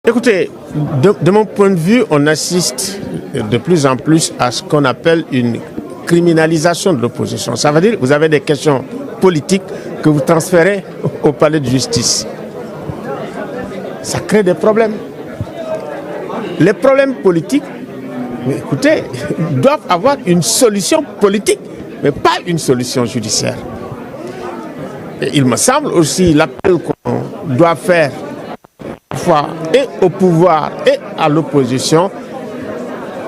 Écoutez, de mon point de vue, on assiste de plus en plus à ce qu'on appelle une criminalisation de l'opposition. Ça veut dire que vous avez des questions politiques que vous transférez au palais de justice. Ça crée des problèmes. Les problèmes politiques, écoutez, doivent avoir une solution politique, mais pas une solution judiciaire. Et il me semble aussi l'appel qu'on doit faire et au pouvoir et à l'opposition,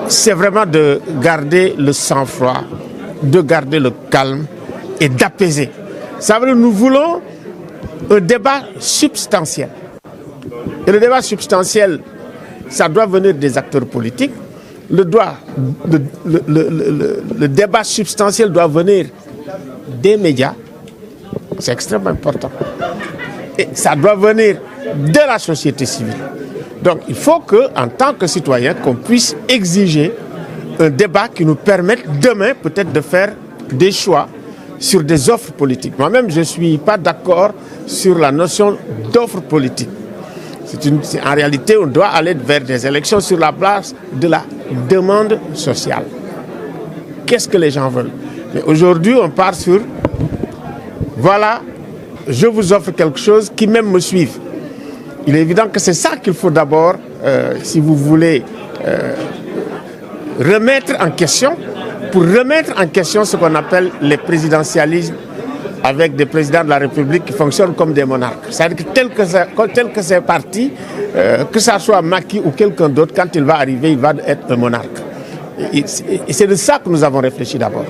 c'est vraiment de garder le sang-froid, de garder le calme et d'apaiser. Ça veut dire que nous voulons un débat substantiel. Et le débat substantiel, ça doit venir des acteurs politiques. Le débat substantiel doit venir des médias. C'est extrêmement important. Et ça doit venir de la société civile. Donc il faut qu'en tant que citoyen, qu'on puisse exiger un débat qui nous permette demain peut-être de faire des choix sur des offres politiques. Moi-même, je ne suis pas d'accord sur la notion d'offre politique. En réalité, on doit aller vers des élections sur la base de la demande sociale. Qu'est-ce que les gens veulent? Mais aujourd'hui, on part sur, voilà, je vous offre quelque chose qui même me suive. Il est évident que c'est ça qu'il faut d'abord, si vous voulez, remettre en question, pour remettre en question ce qu'on appelle les présidentialismes avec des présidents de la République qui fonctionnent comme des monarques. C'est-à-dire que tel que c'est parti, que ça soit Macky ou quelqu'un d'autre, quand il va arriver, il va être un monarque. Et c'est de ça que nous avons réfléchi d'abord.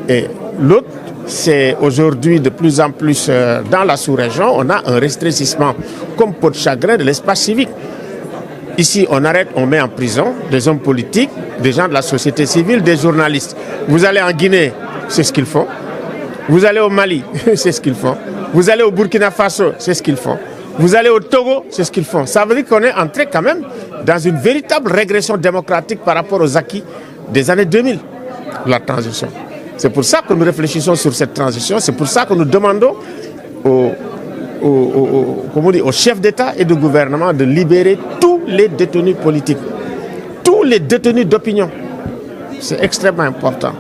Et l'autre, c'est aujourd'hui de plus en plus dans la sous-région, on a un rétrécissement comme peau de chagrin de l'espace civique. Ici, on arrête, on met en prison des hommes politiques, des gens de la société civile, des journalistes. Vous allez en Guinée, c'est ce qu'ils font. Vous allez au Mali, c'est ce qu'ils font. Vous allez au Burkina Faso, c'est ce qu'ils font. Vous allez au Togo, c'est ce qu'ils font. Ça veut dire qu'on est entré quand même dans une véritable régression démocratique par rapport aux acquis des années 2000, la transition. C'est pour ça que nous réfléchissons sur cette transition. C'est pour ça que nous demandons aux chefs d'État et de gouvernement de libérer tous les détenus politiques, tous les détenus d'opinion. C'est extrêmement important.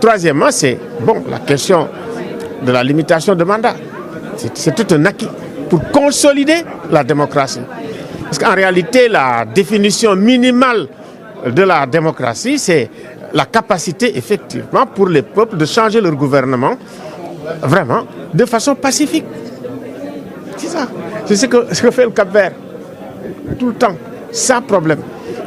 Troisièmement, c'est la question de la limitation de mandat. C'est tout un acquis pour consolider la démocratie. Parce qu'en réalité, la définition minimale de la démocratie, c'est la capacité effectivement pour les peuples de changer leur gouvernement vraiment de façon pacifique. C'est ça. C'est ce que fait le Cap-Vert tout le temps, sans problème.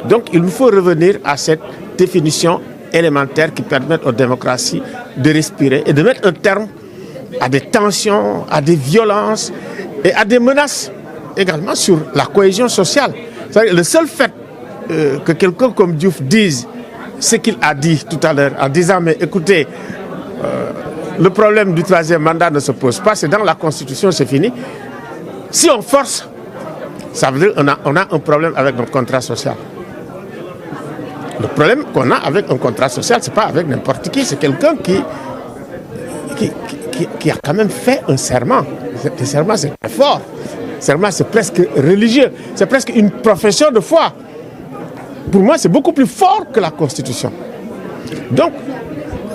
Donc il nous faut revenir à cette définition élémentaire qui permet aux démocraties de respirer et de mettre un terme à des tensions, à des violences et à des menaces également sur la cohésion sociale. C'est-à-dire, le seul fait que quelqu'un comme Diouf dise ce qu'il a dit tout à l'heure, en disant, mais écoutez, le problème du troisième mandat ne se pose pas, c'est dans la Constitution, c'est fini. Si on force, ça veut dire qu'on a un problème avec notre contrat social. Le problème qu'on a avec un contrat social, ce n'est pas avec n'importe qui, c'est quelqu'un qui a quand même fait un serment. Le serment, c'est très fort. Le serment, c'est presque religieux. C'est presque une profession de foi. Pour moi, c'est beaucoup plus fort que la Constitution. Donc,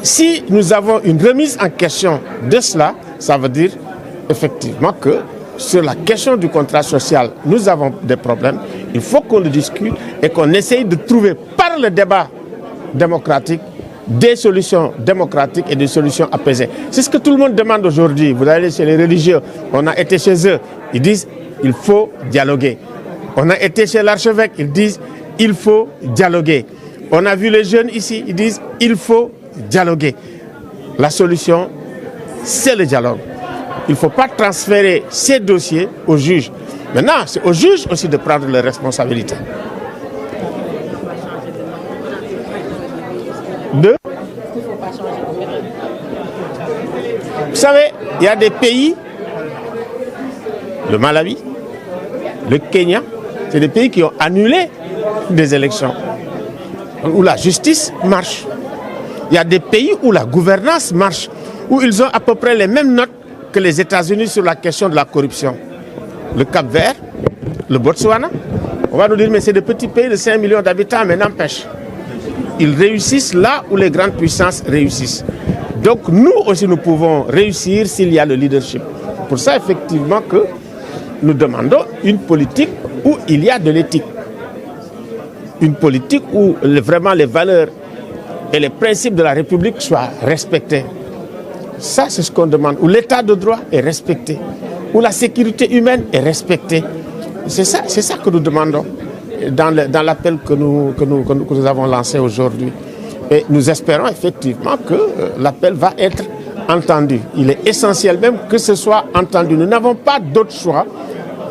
si nous avons une remise en question de cela, ça veut dire effectivement que sur la question du contrat social, nous avons des problèmes. Il faut qu'on le discute et qu'on essaye de trouver par le débat démocratique des solutions démocratiques et des solutions apaisées. C'est ce que tout le monde demande aujourd'hui. Vous allez chez les religieux, on a été chez eux, ils disent il faut dialoguer. On a été chez l'archevêque, ils disent il faut dialoguer. On a vu les jeunes ici, ils disent il faut dialoguer. La solution, c'est le dialogue. Il ne faut pas transférer ces dossiers aux juges. Maintenant, c'est aux juges aussi de prendre leurs responsabilités. Vous savez, il y a des pays, le Malawi, le Kenya, c'est des pays qui ont annulé des élections, où la justice marche. Il y a des pays où la gouvernance marche, où ils ont à peu près les mêmes notes que les États-Unis sur la question de la corruption. Le Cap-Vert le Botswana. On va nous dire, mais c'est des petits pays de 5 millions d'habitants, mais n'empêche. Ils réussissent là où les grandes puissances réussissent. Donc nous aussi, nous pouvons réussir s'il y a le leadership. Pour ça, effectivement, que nous demandons une politique où il y a de l'éthique. Une politique où vraiment les valeurs et les principes de la République soient respectés. Ça, c'est ce qu'on demande. Où l'état de droit est respecté. Où la sécurité humaine est respectée. C'est ça que nous demandons dans l'appel que nous avons lancé aujourd'hui. Et nous espérons effectivement que l'appel va être entendu. Il est essentiel même que ce soit entendu. Nous n'avons pas d'autre choix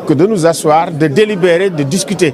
que de nous asseoir, de délibérer, de discuter.